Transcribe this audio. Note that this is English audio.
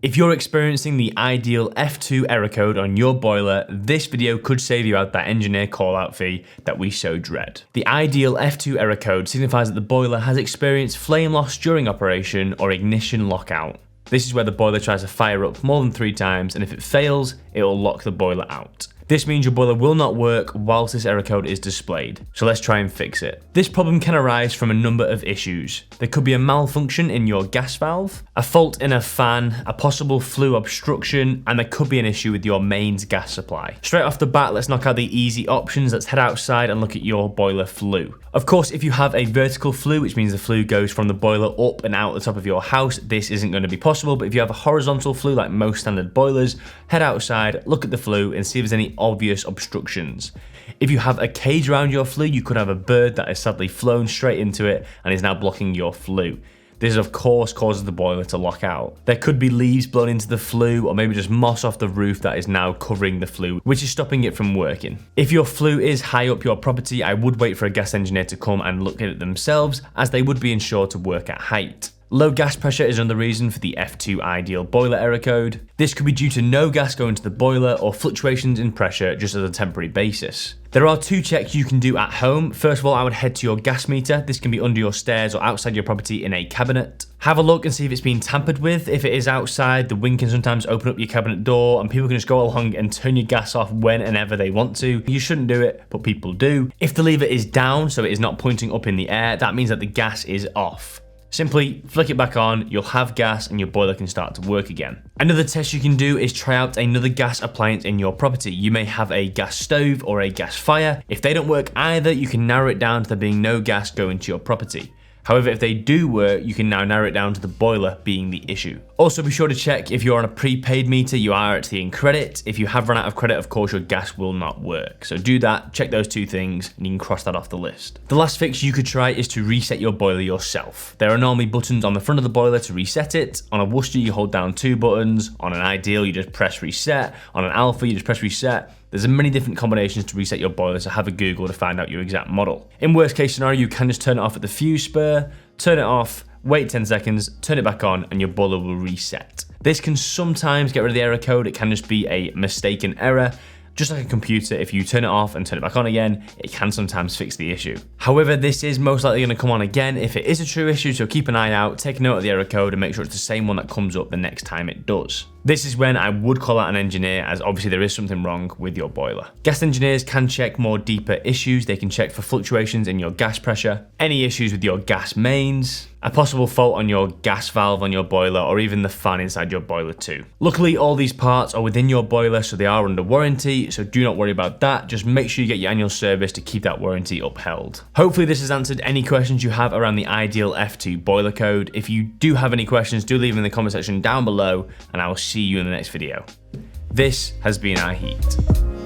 If you're experiencing the ideal F2 error code on your boiler, this video could save you out that engineer call-out fee that we so dread. The ideal F2 error code signifies that the boiler has experienced flame loss during operation or ignition lockout. This is where the boiler tries to fire up more than 3 times, and if it fails, it will lock the boiler out. This means your boiler will not work whilst this error code is displayed, so let's try and fix it. This problem can arise from a number of issues. There could be a malfunction in your gas valve, a fault in a fan, a possible flue obstruction, and there could be an issue with your mains gas supply. Straight off the bat, let's knock out the easy options. Let's head outside and look at your boiler flue. Of course, if you have a vertical flue, which means the flue goes from the boiler up and out the top of your house, this isn't going to be possible, but if you have a horizontal flue like most standard boilers, head outside, look at the flue and see if there's any obvious obstructions. If you have a cage around your flue, you could have a bird that has sadly flown straight into it and is now blocking your flue. This of course causes the boiler to lock out. There could be leaves blown into the flue or maybe just moss off the roof that is now covering the flue, which is stopping it from working. If your flue is high up your property, I would wait for a gas engineer to come and look at it themselves, as they would be insured to work at height. Low gas pressure is another reason for the F2 ideal boiler error code. This could be due to no gas going to the boiler or fluctuations in pressure just as a temporary basis. There are 2 checks you can do at home. First of all, I would head to your gas meter. This can be under your stairs or outside your property in a cabinet. Have a look and see if it's been tampered with. If it is outside, the wind can sometimes open up your cabinet door and people can just go along and turn your gas off when and ever they want to. You shouldn't do it, but people do. If the lever is down, so it is not pointing up in the air, that means that the gas is off. Simply flick it back on, you'll have gas and your boiler can start to work again. Another test you can do is try out another gas appliance in your property. You may have a gas stove or a gas fire. If they don't work either, you can narrow it down to there being no gas going to your property. However, if they do work, you can now narrow it down to the boiler being the issue. Also, be sure to check if you're on a prepaid meter, you are actually in credit. If you have run out of credit, of course, your gas will not work. So do that, check those 2 things, and you can cross that off the list. The last fix you could try is to reset your boiler yourself. There are normally buttons on the front of the boiler to reset it. On a Worcester, you hold down 2 buttons. On an Ideal, you just press reset. On an Alpha, you just press reset. There's many different combinations to reset your boiler, so have a Google to find out your exact model. In worst case scenario, you can just turn it off at the fuse spur, turn it off, wait 10 seconds, turn it back on, and your boiler will reset. This can sometimes get rid of the error code. It can just be a mistaken error. Just like a computer, if you turn it off and turn it back on again, it can sometimes fix the issue. However, this is most likely going to come on again if it is a true issue, so keep an eye out, take a note of the error code, and make sure it's the same one that comes up the next time it does. This is when I would call out an engineer, as obviously there is something wrong with your boiler. Gas engineers can check more deeper issues. They can check for fluctuations in your gas pressure, any issues with your gas mains, a possible fault on your gas valve on your boiler, or even the fan inside your boiler too. Luckily, all these parts are within your boiler, so they are under warranty, so do not worry about that. Just make sure you get your annual service to keep that warranty upheld. Hopefully this has answered any questions you have around the ideal F2 boiler code. If you do have any questions, do leave them in the comment section down below, and I will see you in the next video. This has been iHeat.